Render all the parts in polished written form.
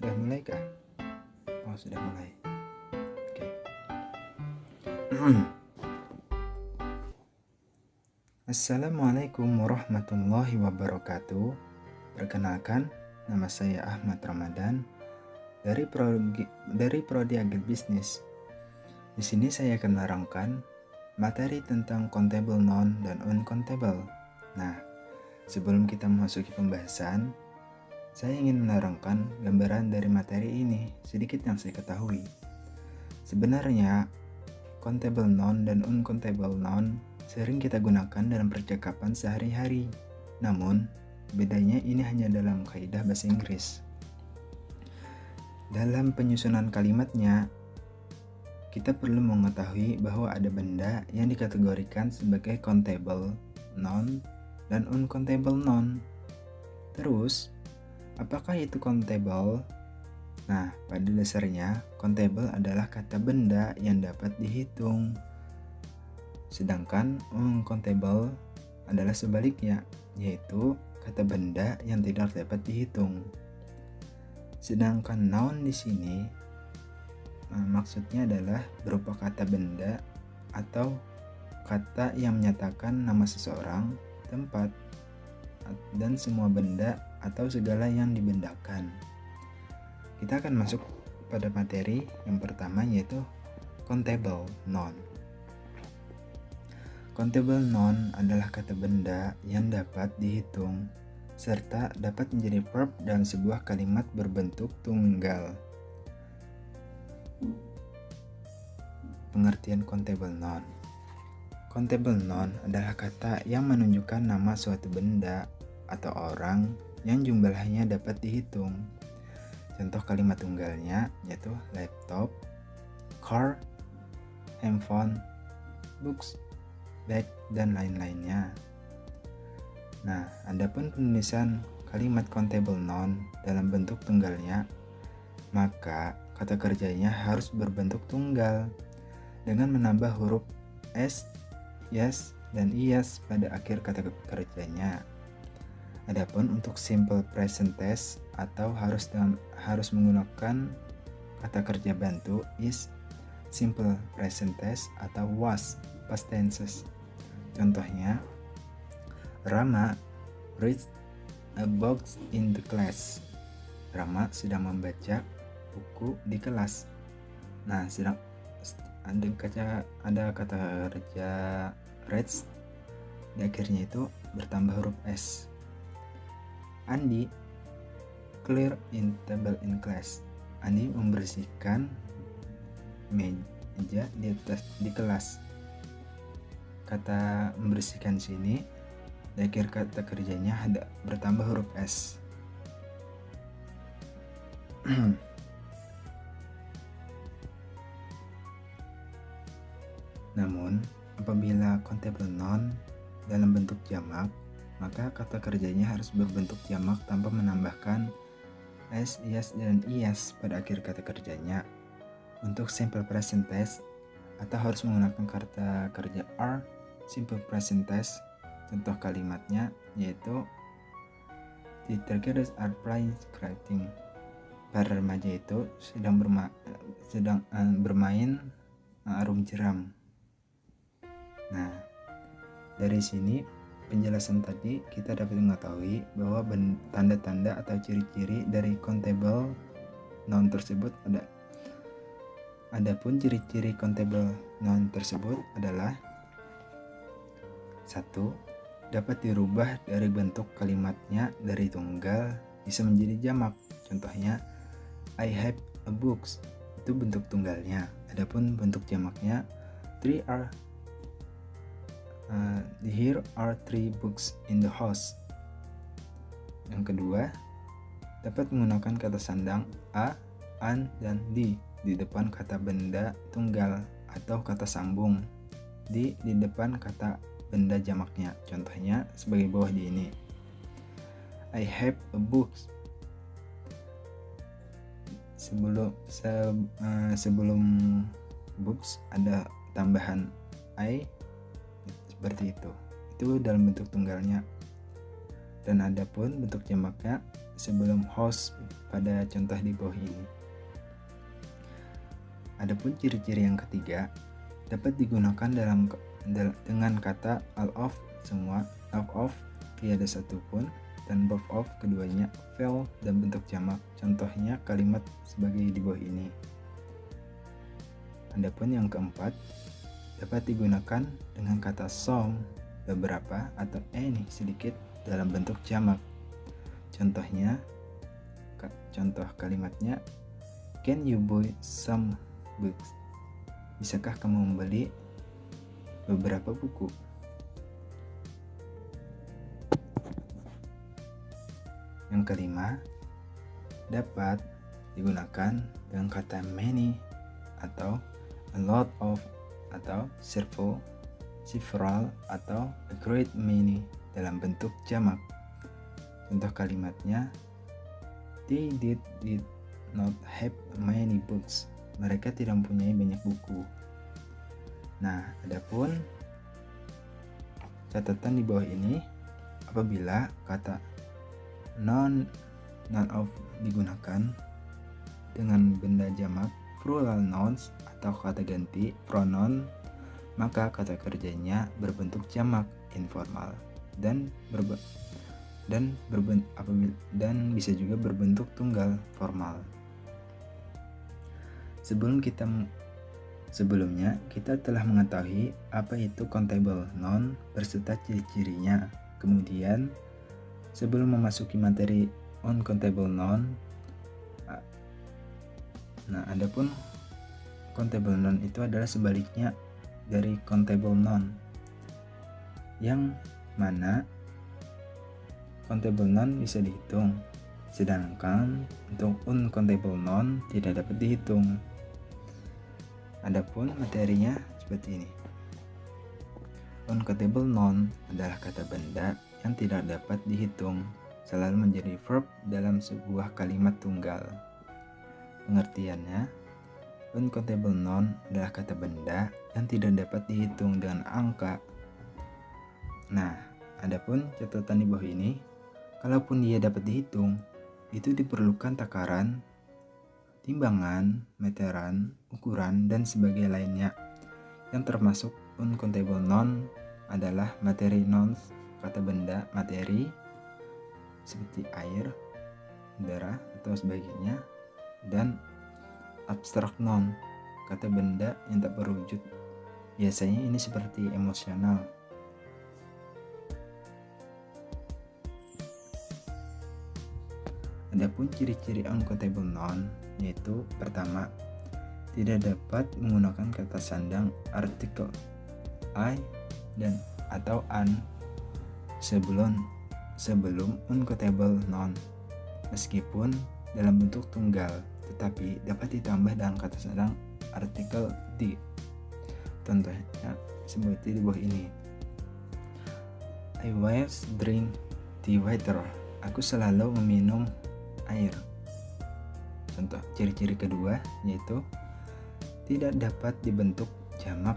Sudah mulai kah? Oh, sudah mulai. Oke. Assalamualaikum warahmatullahi wabarakatuh. Perkenalkan, nama saya Ahmad Ramadan dari Prodi Agribisnis. Di sini saya akan menerangkan materi tentang countable noun dan uncountable. Nah, sebelum kita memasuki pembahasan, saya ingin menerangkan gambaran dari materi ini sedikit yang saya ketahui. Sebenarnya, countable noun dan uncountable noun sering kita gunakan dalam percakapan sehari-hari. Namun, bedanya ini hanya dalam kaidah bahasa Inggris. Dalam penyusunan kalimatnya, kita perlu mengetahui bahwa ada benda yang dikategorikan sebagai countable noun dan uncountable noun. Terus, apakah itu countable? Nah, pada dasarnya, countable adalah kata benda yang dapat dihitung. Sedangkan uncountable adalah sebaliknya, yaitu kata benda yang tidak dapat dihitung. Sedangkan noun di sini maksudnya adalah berupa kata benda atau kata yang menyatakan nama seseorang, tempat, dan semua benda atau segala yang dibendakan. Kita akan masuk pada materi yang pertama, yaitu countable noun. Countable noun adalah kata benda yang dapat dihitung serta dapat menjadi verb dalam sebuah kalimat berbentuk tunggal. Pengertian countable noun. Countable noun adalah kata yang menunjukkan nama suatu benda atau orang yang jumlahnya dapat dihitung. Contoh kalimat tunggalnya yaitu laptop, car, handphone, books, bag, dan lain-lainnya. Nah, adapun penulisan kalimat countable noun dalam bentuk tunggalnya, maka kata kerjanya harus berbentuk tunggal dengan menambah huruf s, yes, dan is pada akhir kata kerjanya. Adapun untuk simple present tense atau harus menggunakan kata kerja bantu is, simple present tense atau was past tenses. Contohnya, Rama reads a book in the class. Rama sedang membaca buku di kelas. Nah, ada kata kerja reads di akhirnya itu bertambah huruf s. Andi clear in table in class. Andi membersihkan meja di kelas. Kata membersihkan sini di akhir kata kerjanya ada bertambah huruf s. Namun, apabila countable noun dalam bentuk jamak, maka kata kerjanya harus berbentuk jamak tanpa menambahkan s, yes, dan is pada akhir kata kerjanya. Untuk simple present tense atau harus menggunakan kata kerja are, simple present tense. Contoh kalimatnya yaitu the teenagers are playing skating. Para remaja itu sedang bermain arum jeram. Nah, dari sini penjelasan tadi kita dapat mengetahui bahwa tanda-tanda atau ciri-ciri dari countable noun tersebut ada. Adapun ciri-ciri countable noun tersebut adalah 1. Dapat dirubah dari bentuk kalimatnya dari tunggal bisa menjadi jamak. Contohnya, I have a books, itu bentuk tunggalnya. Adapun bentuk jamaknya, here are 3 books in the house. Yang kedua, dapat menggunakan kata sandang a, an, dan di depan kata benda tunggal atau kata sambung di depan kata benda jamaknya. Contohnya sebagai bawah di ini. I have a book. Sebelum books ada tambahan I seperti itu. Itu dalam bentuk tunggalnya. Dan adapun bentuk jamaknya sebelum host pada contoh di bawah ini. Adapun ciri-ciri yang ketiga, dapat digunakan dengan kata all of semua, half of tiada satu pun, dan both of keduanya, fail dan bentuk jamak. Contohnya kalimat sebagai di bawah ini. Adapun yang keempat, dapat digunakan dengan kata some, beberapa, atau any, sedikit, dalam bentuk jamak. Contohnya, contoh kalimatnya, can you buy some books? Bisakah kamu membeli beberapa buku? Yang kelima, dapat digunakan dengan kata many atau a lot of atau several atau a great many dalam bentuk jamak. Contoh kalimatnya, they did not have many books. Mereka tidak mempunyai banyak buku. Nah, adapun catatan di bawah ini, apabila kata none of digunakan dengan benda jamak plural nouns atau kata ganti pronoun, maka kata kerjanya berbentuk jamak informal dan bisa juga berbentuk tunggal formal. Sebelumnya kita telah mengetahui apa itu countable noun berserta ciri-cirinya. Kemudian sebelum memasuki materi uncountable noun, adapun countable noun itu adalah sebaliknya dari countable noun, yang mana countable noun bisa dihitung, sedangkan untuk uncountable noun tidak dapat dihitung. Adapun materinya seperti ini. Uncountable noun adalah kata benda yang tidak dapat dihitung, selalu menjadi verb dalam sebuah kalimat tunggal. Pengertiannya, uncountable noun adalah kata benda yang tidak dapat dihitung dengan angka. Nah, adapun catatan di bawah ini, kalaupun dia dapat dihitung, itu diperlukan takaran, timbangan, meteran, ukuran, dan sebagainya lainnya. Yang termasuk uncountable noun adalah materi nouns, kata benda materi seperti air, udara, atau sebagainya, dan abstract noun, kata benda yang tak berwujud. Biasanya ini seperti emosional. Adapun ciri-ciri uncountable noun yaitu pertama, tidak dapat menggunakan kata sandang artikel I dan atau an sebelum uncountable noun, meskipun dalam bentuk tunggal, tetapi dapat ditambah dengan kata sandang artikel the. Contohnya seperti di bawah ini. I always drink the water. Aku selalu meminum air. Contoh ciri-ciri kedua yaitu tidak dapat dibentuk jamak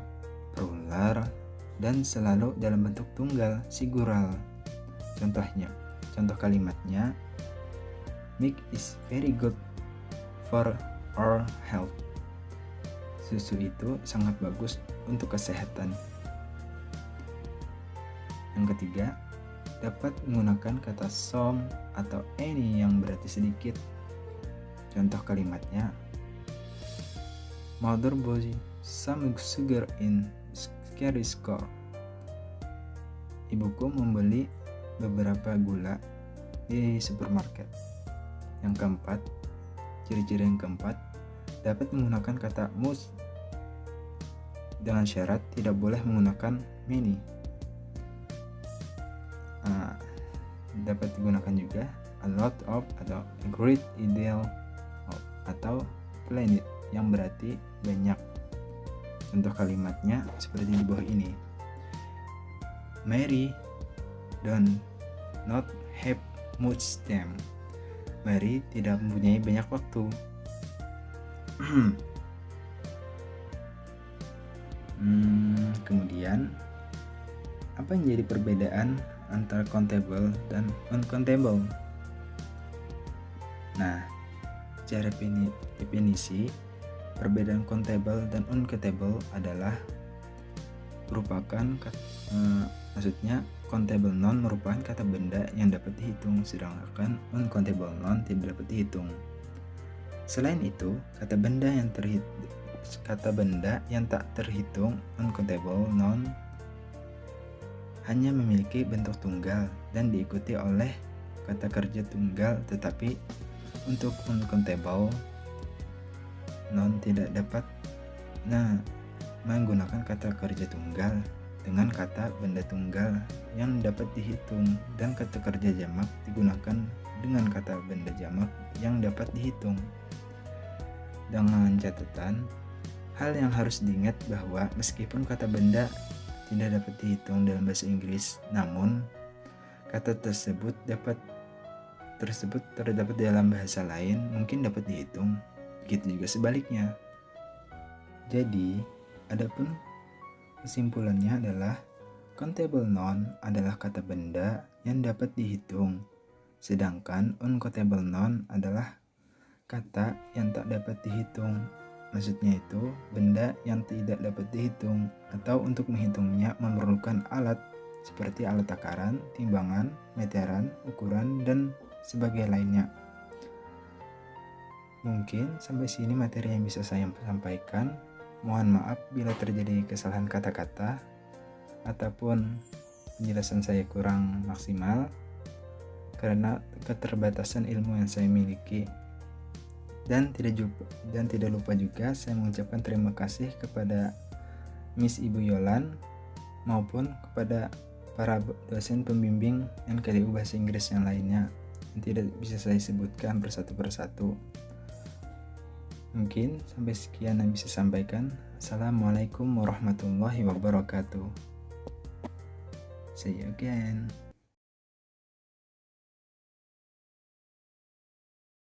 plural dan selalu dalam bentuk tunggal singular. Contoh kalimatnya, milk is very good for our health. Susu itu sangat bagus untuk kesehatan. Yang ketiga, dapat menggunakan kata some atau any yang berarti sedikit. Contoh kalimatnya, mother bought some sugar in Scary Store. Ibuku membeli beberapa gula di supermarket. Yang keempat, ciri-ciri yang keempat, dapat menggunakan kata must dengan syarat tidak boleh menggunakan many. Dapat digunakan juga a lot of atau a great deal of atau plenty yang berarti banyak. Contoh kalimatnya seperti di bawah ini. Mary don't not have much time. Mary tidak mempunyai banyak waktu. Kemudian apa yang jadi perbedaan antara countable dan uncountable? Nah, secara definisi, perbedaan countable dan uncountable adalah maksudnya countable noun merupakan kata benda yang dapat dihitung, sedangkan uncountable noun tidak dapat dihitung. Selain itu, kata benda yang tak terhitung uncountable noun hanya memiliki bentuk tunggal dan diikuti oleh kata kerja tunggal, tetapi untuk uncountable noun tidak dapat menggunakan kata kerja tunggal dengan kata benda tunggal yang dapat dihitung, dan kata kerja jamak digunakan dengan kata benda jamak yang dapat dihitung. Dengan catatan, hal yang harus diingat bahwa meskipun kata benda tidak dapat dihitung dalam bahasa Inggris, namun kata tersebut terdapat dalam bahasa lain mungkin dapat dihitung. Begitu juga sebaliknya. Jadi, adapun kesimpulannya adalah countable noun adalah kata benda yang dapat dihitung, sedangkan uncountable noun adalah kata yang tak dapat dihitung. Maksudnya itu benda yang tidak dapat dihitung, atau untuk menghitungnya memerlukan alat seperti alat takaran, timbangan, meteran, ukuran, dan sebagainya lainnya. Mungkin sampai sini materi yang bisa saya sampaikan. Mohon maaf bila terjadi kesalahan kata-kata ataupun penjelasan saya kurang maksimal karena keterbatasan ilmu yang saya miliki. Dan tidak lupa juga saya mengucapkan terima kasih kepada Miss Ibu Yolan maupun kepada para dosen pembimbing NKDU Bahasa Inggris yang lainnya yang tidak bisa saya sebutkan persatu. Mungkin sampai sekian yang bisa sampaikan. Assalamualaikum warahmatullahi wabarakatuh. See you again.